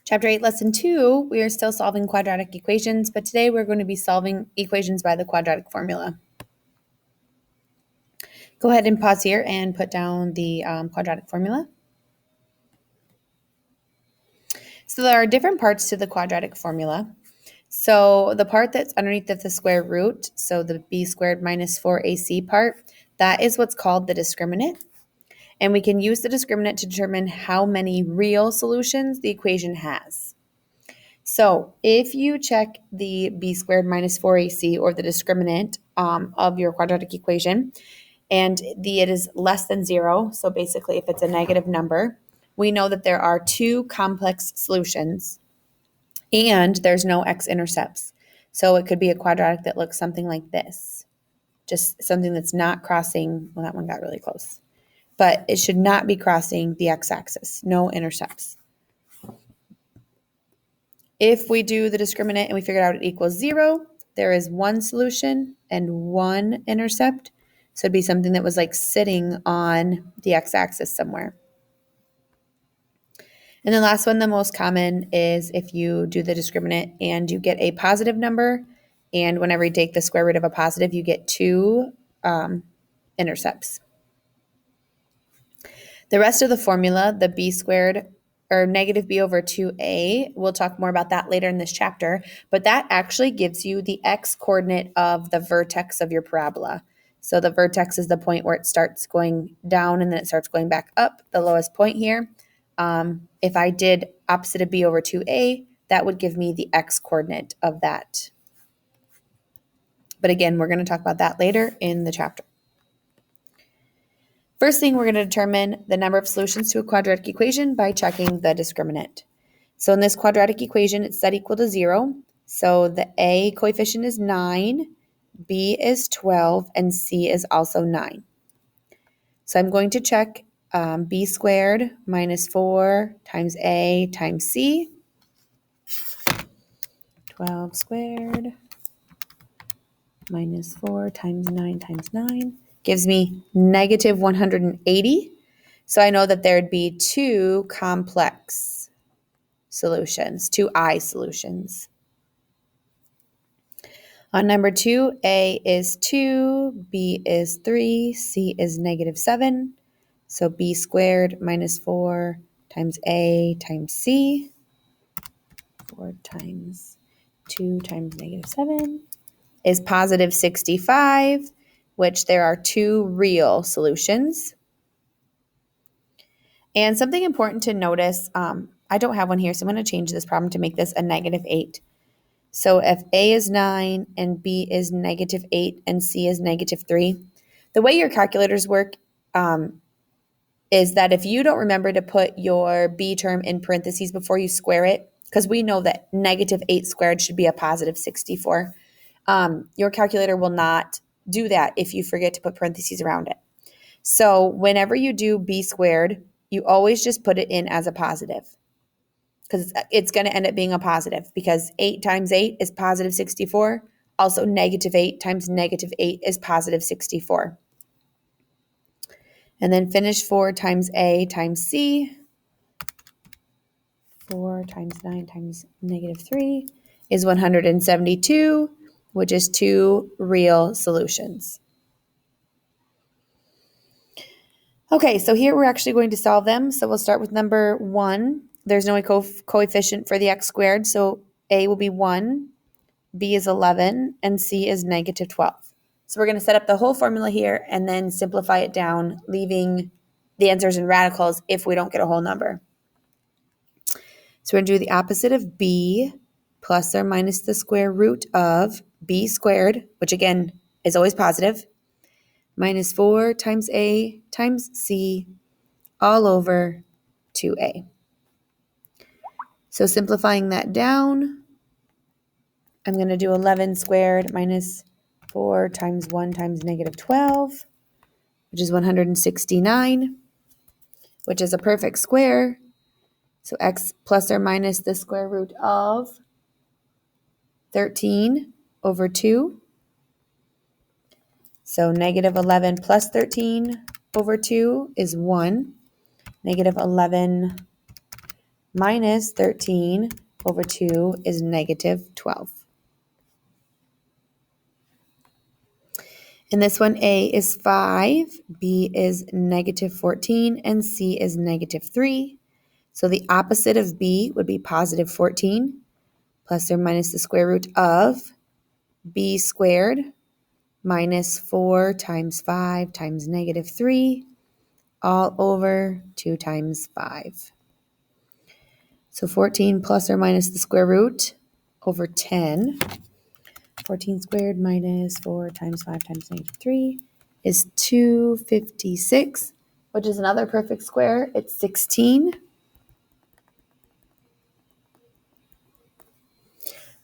Chapter 8, Lesson 2, we are still solving quadratic equations, but today we're going to be solving equations by the quadratic formula. Go ahead and pause here and put down the quadratic formula. So there are different parts to the quadratic formula. So the part that's underneath of the square root, so the b squared minus 4ac part, that is what's called the discriminant. And we can use the discriminant to determine how many real solutions the equation has. So if you check the b squared minus 4ac or the discriminant of your quadratic equation, and it is less than 0, so basically if it's a negative number, we know that there are two complex solutions and there's no x-intercepts. So it could be a quadratic that looks something like this, just something that's not crossing, well, that one got really close, but it should not be crossing the x-axis, no intercepts. If we do the discriminant and we figured out it equals 0, there is one solution and one intercept. So it'd be something that was like sitting on the x-axis somewhere. And the last one, the most common, is if you do the discriminant and you get a positive number, and whenever you take the square root of a positive, you get two intercepts. The rest of the formula, the b squared or negative b over 2a, we'll talk more about that later in this chapter, but that actually gives you the x-coordinate of the vertex of your parabola. So the vertex is the point where it starts going down and then it starts going back up, the lowest point here. If I did opposite of b over 2a, that would give me the x-coordinate of that. But again, we're going to talk about that later in the chapter. First thing, we're going to determine the number of solutions to a quadratic equation by checking the discriminant. So in this quadratic equation, it's set equal to 0. So the a coefficient is 9, b is 12, and c is also 9. So I'm going to check b squared minus 4 times a times c. 12 squared minus 4 times 9 gives me negative 180. So I know that there'd be two complex solutions, two I solutions. On number 2, A is 2, B is 3, C is negative 7. So B squared minus 4 times A times C. 4 times 2 times negative 7 is positive 65, which there are two real solutions. And something important to notice, I don't have one here, so I'm going to change this problem to make this a negative 8. So if A is 9 and B is negative 8 and C is negative 3, the way your calculators work is that if you don't remember to put your B term in parentheses before you square it, because we know that negative 8 squared should be a positive 64, your calculator will not do that if you forget to put parentheses around it. So whenever you do B squared, you always just put it in as a positive because it's going to end up being a positive because 8 times 8 is positive 64. Also, negative 8 times negative 8 is positive 64. And then finish 4 times A times C. 4 times 9 times negative 3 is 172, which is two real solutions. Okay, so here we're actually going to solve them. So we'll start with number 1. There's no coefficient for the x squared, so A will be 1, B is 11, and C is negative 12. So we're going to set up the whole formula here and then simplify it down, leaving the answers in radicals if we don't get a whole number. So we're going to do the opposite of B plus or minus the square root of B squared, which again is always positive, minus 4 times A times C all over 2A. So simplifying that down, I'm going to do 11 squared minus 4 times 1 times negative 12, which is 169, which is a perfect square. So x plus or minus the square root of 13 over 2. So negative 11 plus 13 over 2 is 1. Negative 11 minus 13 over 2 is negative 12. In this one, A is 5, B is negative 14, and C is negative 3. So the opposite of B would be positive 14, plus or minus the square root of B squared minus 4 times 5 times negative 3, all over 2 times 5. So 14 plus or minus the square root over 10. 14 squared minus 4 times 5 times negative 3 is 256, which is another perfect square. It's 16.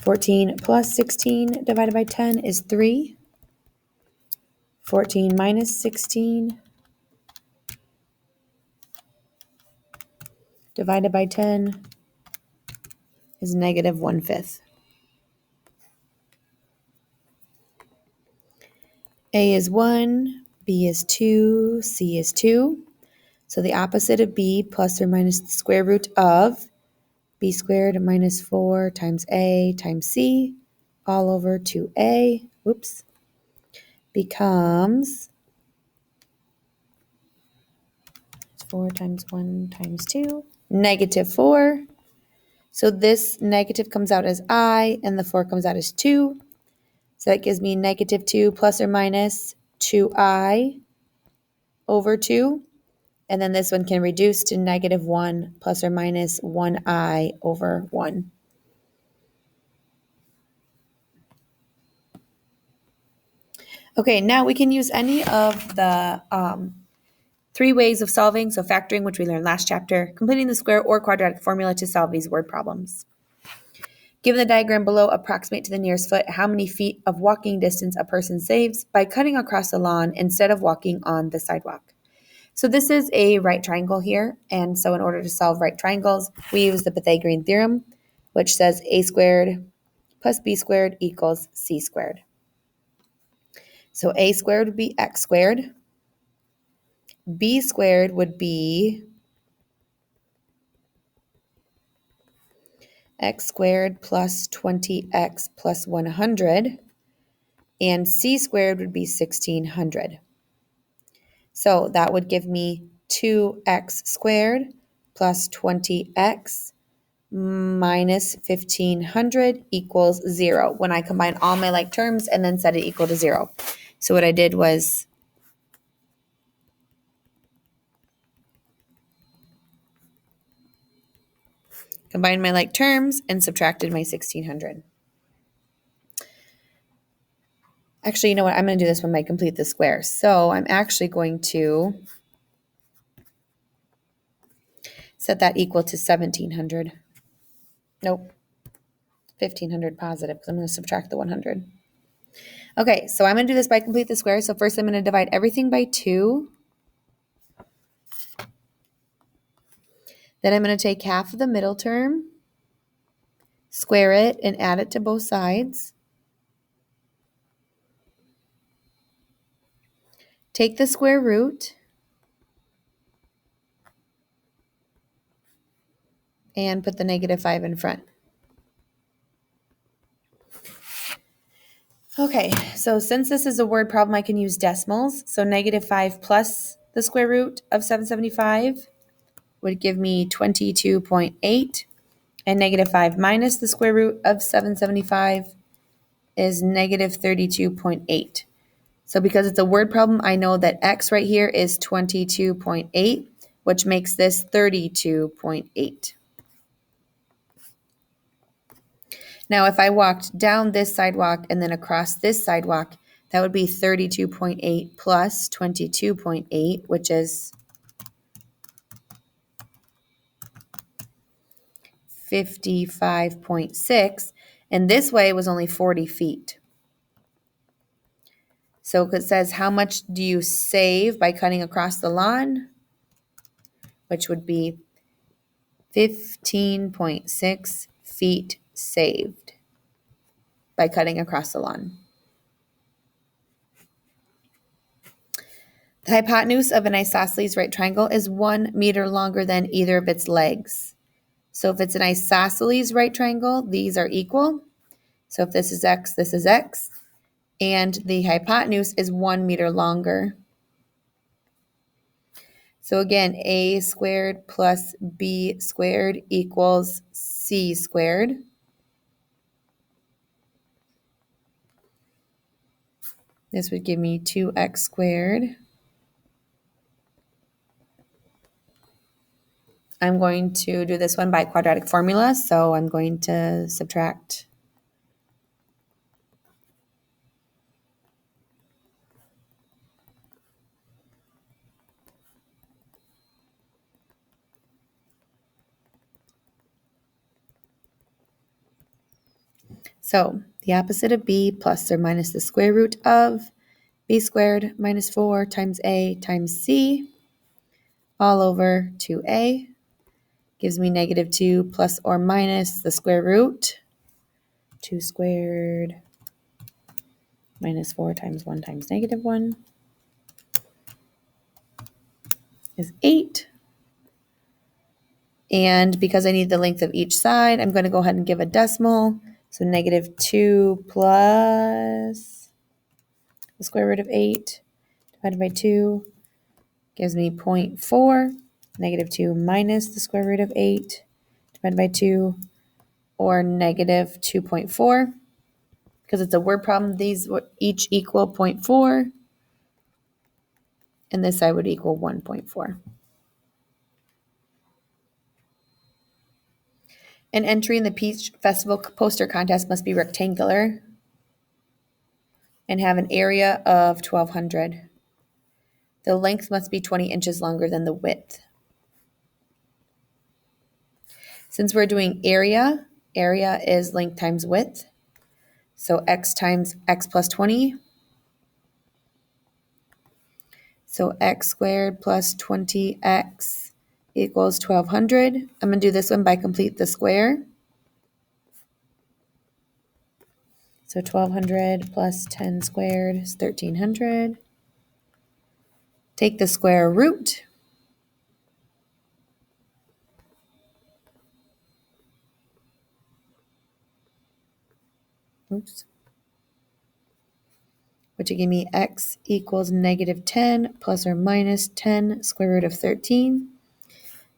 14 plus 16 divided by 10 is 3. 14 minus 16 divided by 10 is negative 1/5. A is 1, B is 2, C is 2. So the opposite of B plus or minus the square root of B squared minus 4 times A times C all over 2A, becomes 4 times 1 times 2, negative 4. So this negative comes out as I, and the 4 comes out as 2. So that gives me negative 2 plus or minus 2I over 2. And then this one can reduce to negative 1 plus or minus 1I over 1. Okay, now we can use any of the 3 ways of solving, so factoring, which we learned last chapter, completing the square or quadratic formula to solve these word problems. Given the diagram below, approximate to the nearest foot how many feet of walking distance a person saves by cutting across the lawn instead of walking on the sidewalk. So this is a right triangle here, and so in order to solve right triangles, we use the Pythagorean theorem, which says a squared plus b squared equals c squared. So a squared would be x squared. B squared would be x squared plus 20x plus 100, and c squared would be 1600. So that would give me 2x squared plus 20x minus 1500 equals 0 when I combine all my like terms and then set it equal to 0. So what I did was combined my like terms and subtracted my 1600. Actually, you know what? I'm going to do this when I complete the square. So I'm actually going to set that equal to 1700. Nope. 1500 positive because I'm going to subtract the 100. Okay, so I'm going to do this by complete the square. So first I'm going to divide everything by 2. Then I'm going to take half of the middle term, square it, and add it to both sides. Take the square root and put the negative 5 in front. Okay, so since this is a word problem, I can use decimals. So negative 5 plus the square root of 775 would give me 22.8. And negative 5 minus the square root of 775 is negative 32.8. So because it's a word problem, I know that x right here is 22.8, which makes this 32.8. Now, if I walked down this sidewalk and then across this sidewalk, that would be 32.8 plus 22.8, which is 55.6. And this way was only 40 feet. So it says, how much do you save by cutting across the lawn? Which would be 15.6 feet saved by cutting across the lawn. The hypotenuse of an isosceles right triangle is 1 meter longer than either of its legs. So if it's an isosceles right triangle, these are equal. So if this is x, this is x. And the hypotenuse is 1 meter longer. So again, a squared plus b squared equals c squared. This would give me 2x squared. I'm going to do this one by quadratic formula, so I'm going to subtract. So the opposite of b plus or minus the square root of b squared minus 4 times a times c all over 2a gives me negative 2 plus or minus the square root. 2 squared minus 4 times 1 times negative 1 is 8. And because I need the length of each side, I'm going to go ahead and give a decimal. So negative 2 plus the square root of 8 divided by 2 gives me 0.4. Negative 2 minus the square root of 8 divided by 2, or negative 2.4. Because it's a word problem, these would each equal 0.4. And this side would equal 1.4. An entry in the Peach Festival poster contest must be rectangular and have an area of 1,200. The length must be 20 inches longer than the width. Since we're doing area is length times width. So x times x plus 20. So x squared plus 20x equals 1,200. I'm going to do this one by complete the square. So 1,200 plus 10 squared is 1,300. Take the square root. Oops. Which would give me x equals negative 10 plus or minus 10 square root of 13.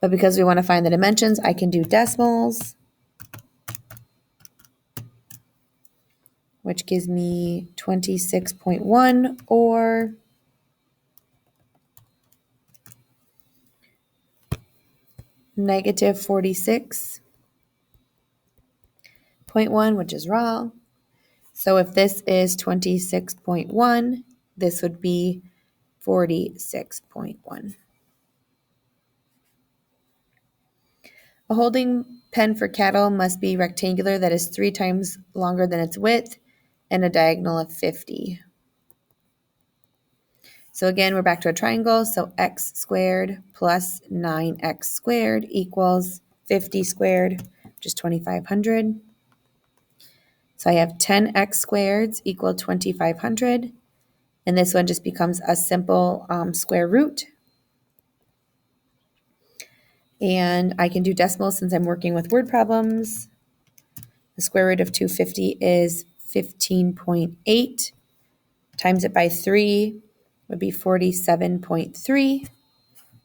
But because we want to find the dimensions, I can do decimals, which gives me 26.1 or negative 46.1, which is wrong. So if this is 26.1, this would be 46.1. A holding pen for cattle must be rectangular, that is 3 times longer than its width, and a diagonal of 50. So again, we're back to a triangle. So x squared plus 9x squared equals 50 squared, which is 2,500. So I have 10x squareds equal 2,500. And this one just becomes a simple square root. And I can do decimals since I'm working with word problems. The square root of 250 is 15.8. Times it by 3 would be 47.3.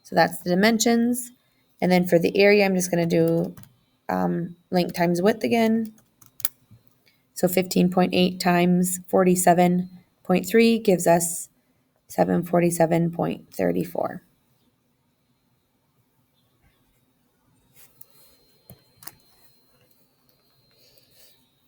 So that's the dimensions. And then for the area, I'm just going to do length times width again. So 15.8 times 47.3 gives us 747.34.